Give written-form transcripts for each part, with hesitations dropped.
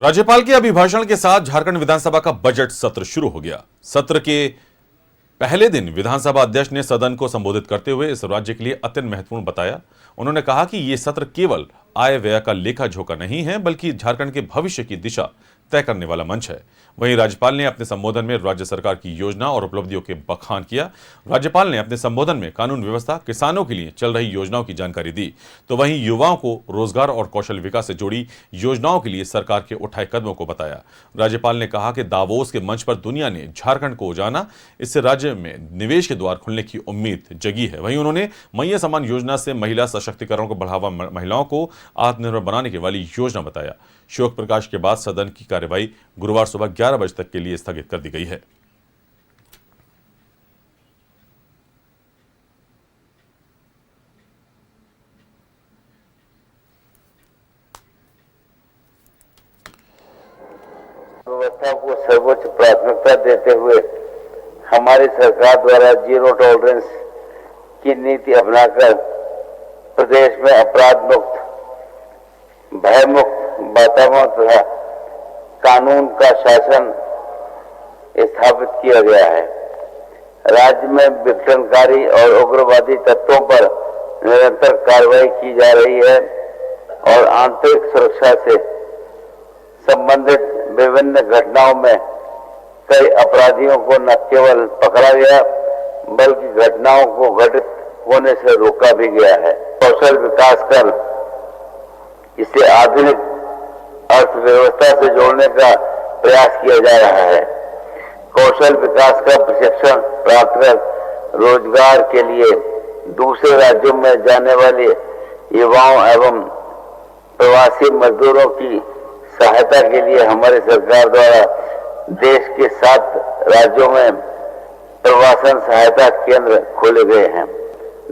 राज्यपाल के अभिभाषण के साथ झारखंड विधानसभा का बजट सत्र शुरू हो गया। सत्र के पहले दिन विधानसभा अध्यक्ष ने सदन को संबोधित करते हुए इस राज्य के लिए अत्यंत महत्वपूर्ण बताया। उन्होंने कहा कि ये सत्र केवल आय व्यय का लेखा जोखा नहीं है, बल्कि झारखंड के भविष्य की दिशा तय करने वाला मंच है। वहीं राज्यपाल ने अपने संबोधन में राज्य सरकार की योजना और उपलब्धियों के बखान किया। राज्यपाल ने अपने संबोधन में कानून व्यवस्था, किसानों के लिए चल रही योजनाओं की जानकारी दी, तो वहीं युवाओं को रोजगार और कौशल विकास से जुड़ी योजनाओं के लिए सरकार के उठाए कदमों को बताया। राज्यपाल ने कहा कि दावोस के मंच पर दुनिया ने झारखंड को जाना, इससे राज्य में निवेश के द्वार खुलने की उम्मीद जगी है। वहीं उन्होंने मैया सम्मान योजना से महिला सशक्तिकरण को बढ़ावा, महिलाओं को आत्मनिर्भर बनाने की वाली योजना बताया। शोक प्रकाश के बाद सदन की कार्यवाही गुरुवार सुबह 11 बजे तक के लिए स्थगित कर दी गई है। व्यवस्था को सर्वोच्च प्राथमिकता देते हुए हमारी सरकार द्वारा जीरो टॉलरेंस की नीति अपनाकर प्रदेश में अपराध मुक्त, भय मुक्त वातावरण तथा कानून का शासन स्थापित किया गया है। राज्य में विघटनकारी और उग्रवादी तत्वों पर निरंतर कार्रवाई की जा रही है और आंतरिक सुरक्षा से संबंधित विभिन्न घटनाओं में कई अपराधियों को न केवल पकड़ा गया, बल्कि घटनाओं को घटित होने से रोका भी गया है। कौशल विकास कर इसे आधुनिक अर्थव्यवस्था से जोड़ने का प्रयास किया जा रहा है। कौशल विकास का प्रशिक्षण प्राप्त कर रोजगार के लिए दूसरे राज्यों में जाने वाले युवाओं एवं प्रवासी मजदूरों की सहायता के लिए हमारी सरकार द्वारा देश के 7 राज्यों में प्रवासन सहायता केंद्र खोले गए हैं।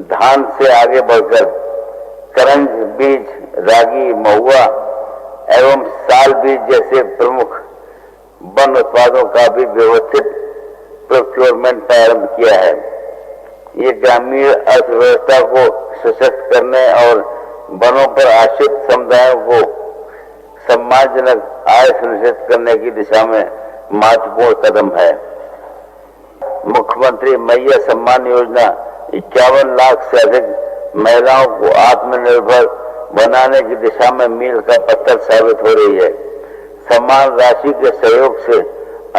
धान से आगे बढ़कर करंज बीज, रागी, महुआ एवं साल बीज जैसे प्रमुख वन उत्पादों का भी व्यवस्थित प्रोक्योरमेंट प्रारंभ किया है। ये ग्रामीण अर्थव्यवस्था को सशक्त करने और वनों पर आश्रित समुदायों को सम्मानजनक आय सुनिश्चित करने की दिशा में महत्वपूर्ण कदम है। मुख्यमंत्री मैया सम्मान योजना 51 लाख से अधिक महिलाओं को आत्मनिर्भर बनाने की दिशा में मील का पत्थर साबित हो रही है। सम्मान राशि के सहयोग से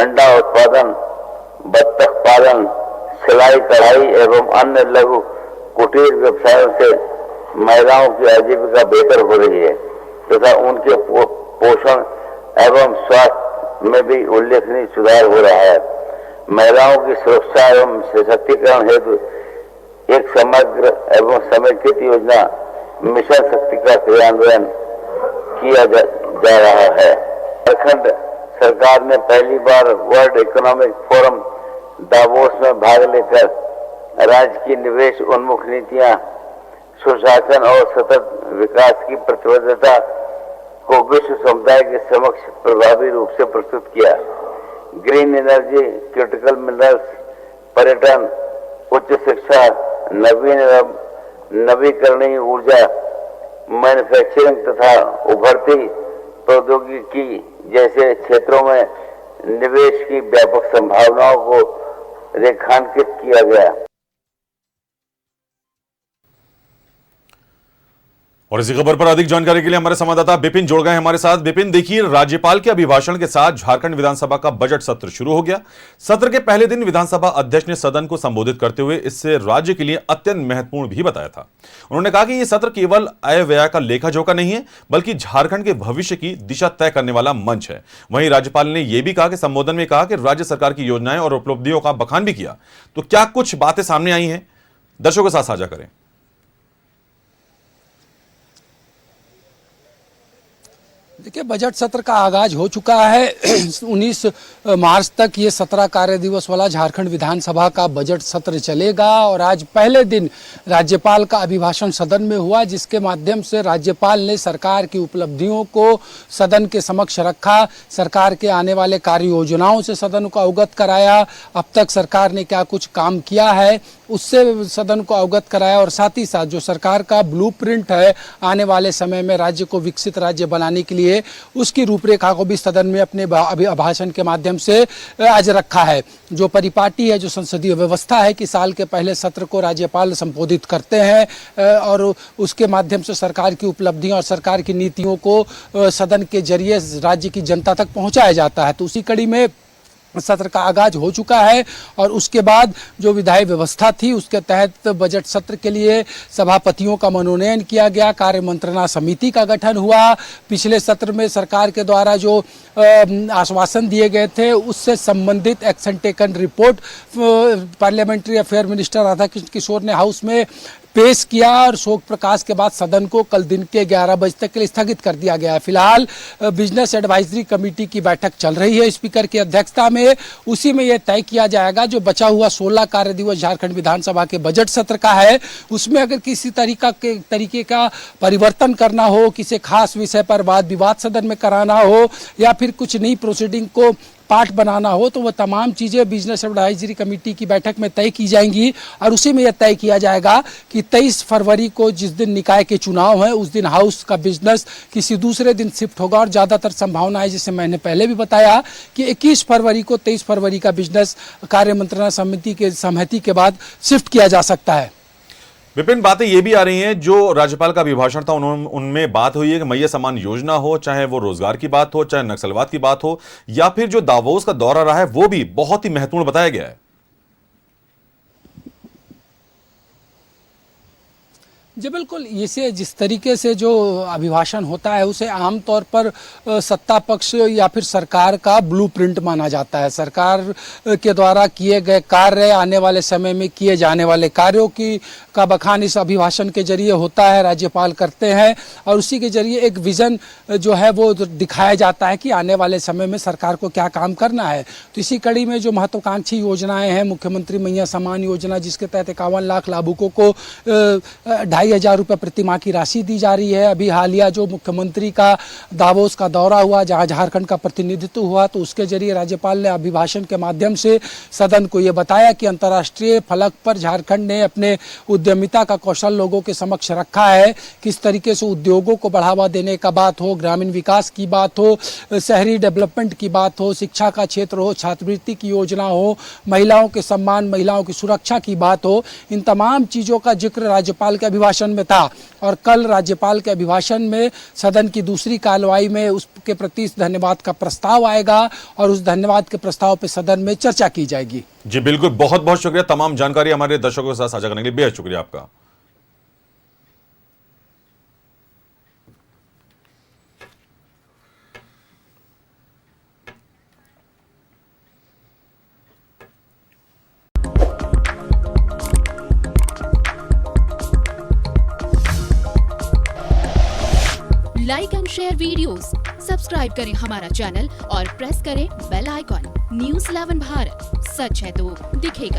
अंडा उत्पादन, बत्तख पालन, सिलाई कढ़ाई एवं अन्य लघु कुटीर व्यवसायों से महिलाओं की आजीविका बेहतर हो रही है तथा उनके पोषण एवं स्वास्थ्य में भी उल्लेखनीय सुधार हो रहा है। महिलाओं की सुरक्षा एवं सशक्तिकरण हेतु एक समग्र एवं समेकित योजना मिशन शक्ति का क्रियान्वयन किया जा रहा है। झारखंड सरकार ने पहली बार वर्ल्ड इकोनॉमिक फोरम दावोस में भाग लेकर राज्य की निवेश उन्मुख नीतियां, सुशासन और सतत विकास की प्रतिबद्धता को विश्व समुदाय के समक्ष प्रभावी रूप से प्रस्तुत किया। ग्रीन एनर्जी, क्रिटिकल मिनरल्स, पर्यटन, उच्च शिक्षा, नवीकरणीय ऊर्जा, मैन्युफैक्चरिंग तथा उभरती प्रौद्योगिकी जैसे क्षेत्रों में निवेश की व्यापक संभावनाओं को रेखांकित किया गया। और इसी खबर पर अधिक जानकारी के लिए हमारे संवाददाता विपिन जुड़ गए हमारे साथ। विपिन, देखिए, राज्यपाल के अभिभाषण के साथ झारखंड विधानसभा का बजट सत्र शुरू हो गया। सत्र के पहले दिन विधानसभा अध्यक्ष ने सदन को संबोधित करते हुए इससे राज्य के लिए अत्यंत महत्वपूर्ण भी बताया था। उन्होंने कहा कि यह सत्र केवल आय व्यय का लेखा जोखा नहीं है, बल्कि झारखंड के भविष्य की दिशा तय करने वाला मंच है। वहीं राज्यपाल ने यह भी कहा कि संबोधन में कहा कि राज्य सरकार की योजनाएं और उपलब्धियों का बखान भी किया। तो क्या कुछ बातें सामने आई हैं, दर्शकों के साथ साझा करें। देखिए, बजट सत्र का आगाज हो चुका है। 19 मार्च तक ये 17 कार्य दिवस वाला झारखंड विधानसभा का बजट सत्र चलेगा और आज पहले दिन राज्यपाल का अभिभाषण सदन में हुआ, जिसके माध्यम से राज्यपाल ने सरकार की उपलब्धियों को सदन के समक्ष रखा, सरकार के आने वाले कार्य योजनाओं से सदन को अवगत कराया, अब तक सरकार ने क्या कुछ काम किया है उससे सदन को अवगत कराया और साथ ही साथ जो सरकार का ब्लूप्रिंट है आने वाले समय में राज्य को विकसित राज्य बनाने के लिए चाहिए, उसकी रूपरेखा को भी सदन में अपने अभिभाषण के माध्यम से आज रखा है। जो परिपाटी है, जो संसदीय व्यवस्था है कि साल के पहले सत्र को राज्यपाल संबोधित करते हैं और उसके माध्यम से सरकार की उपलब्धियों और सरकार की नीतियों को सदन के जरिए राज्य की जनता तक पहुंचाया जाता है। तो उसी कड़ी में सत्र का आगाज हो चुका है और उसके बाद जो विधायी व्यवस्था थी उसके तहत बजट सत्र के लिए सभापतियों का मनोनयन किया गया, कार्य मंत्रणा समिति का गठन हुआ। पिछले सत्र में सरकार के द्वारा जो आश्वासन दिए गए थे उससे संबंधित action taken report parliamentary affair minister Radhakrishna Kishore ने हाउस में पेश किया और शोक प्रकाश के बाद सदन को कल दिन के 11 बजे तक के लिए स्थगित कर दिया गया है। फिलहाल बिजनेस एडवाइजरी कमेटी की बैठक चल रही है स्पीकर की अध्यक्षता में। उसी में यह तय किया जाएगा जो बचा हुआ 16 कार्य दिवस झारखंड विधानसभा के बजट सत्र का है, उसमें अगर किसी तरीके का परिवर्तन करना हो, किसी खास विषय पर वाद विवाद सदन में कराना हो या फिर कुछ नई प्रोसीडिंग को पाठ बनाना हो, तो वह तमाम चीज़ें बिजनेस एडवाइजरी कमेटी की बैठक में तय की जाएंगी। और उसी में यह तय किया जाएगा कि 23 फरवरी को जिस दिन निकाय के चुनाव है उस दिन हाउस का बिजनेस किसी दूसरे दिन शिफ्ट होगा और ज़्यादातर संभावना है, जिसे मैंने पहले भी बताया, कि 21 फरवरी को 23 फरवरी का बिजनेस कार्य मंत्रणा समिति के सहमति के बाद शिफ्ट किया जा सकता है। विपिन, बातें ये भी आ रही हैं जो राज्यपाल का अभिभाषण था उनमें बात हुई है कि मैया सम्मान योजना हो, चाहे वो रोजगार की बात हो, चाहे नक्सलवाद की बात हो, या फिर जो दावोस का दौरा रहा है वो भी बहुत ही महत्वपूर्ण बताया गया है। जी बिल्कुल, इसे जिस तरीके से जो अभिभाषण होता है उसे आमतौर पर सत्ता पक्ष या फिर सरकार का ब्लूप्रिंट माना जाता है। सरकार के द्वारा किए गए कार्य, आने वाले समय में किए जाने वाले कार्यों का बखान इस अभिभाषण के जरिए होता है, राज्यपाल करते हैं और उसी के जरिए एक विजन जो है वो दिखाया जाता है कि आने वाले समय में सरकार को क्या काम करना है। तो इसी कड़ी में जो महत्वाकांक्षी योजनाएं हैं, मुख्यमंत्री मैया सम्मान योजना जिसके तहत 51 लाख लाभुकों को 2,500 रुपये प्रति माह की राशि दी जा रही है। अभी हालिया जो मुख्यमंत्री का दावोस का दौरा हुआ, जहां झारखंड का प्रतिनिधित्व हुआ, तो उसके जरिए राज्यपाल ने अभिभाषण के माध्यम से सदन को ये बताया कि अंतर्राष्ट्रीय फलक पर झारखंड ने अपने उद्यमिता का कौशल लोगों के समक्ष रखा है। किस तरीके से उद्योगों को बढ़ावा देने का बात हो, ग्रामीण विकास की बात हो, शहरी डेवलपमेंट की बात हो, शिक्षा का क्षेत्र हो, छात्रवृत्ति की योजना हो, महिलाओं के सम्मान, महिलाओं की सुरक्षा की बात हो, इन तमाम चीज़ों का जिक्र राज्यपाल के अभिभाषण में था। और कल राज्यपाल के अभिभाषण में सदन की दूसरी कार्यवाही में उसके प्रति धन्यवाद का प्रस्ताव आएगा और उस धन्यवाद के प्रस्ताव पर सदन में चर्चा की जाएगी। जी बिल्कुल, बहुत बहुत शुक्रिया। तमाम जानकारी हमारे दर्शकों के साथ साझा करने के लिए बेहद शुक्रिया आपका। Like and share videos, subscribe करें हमारा चैनल और प्रेस करें बेल आइकॉन। न्यूज़ 11 भारत, सच है तो दिखेगा।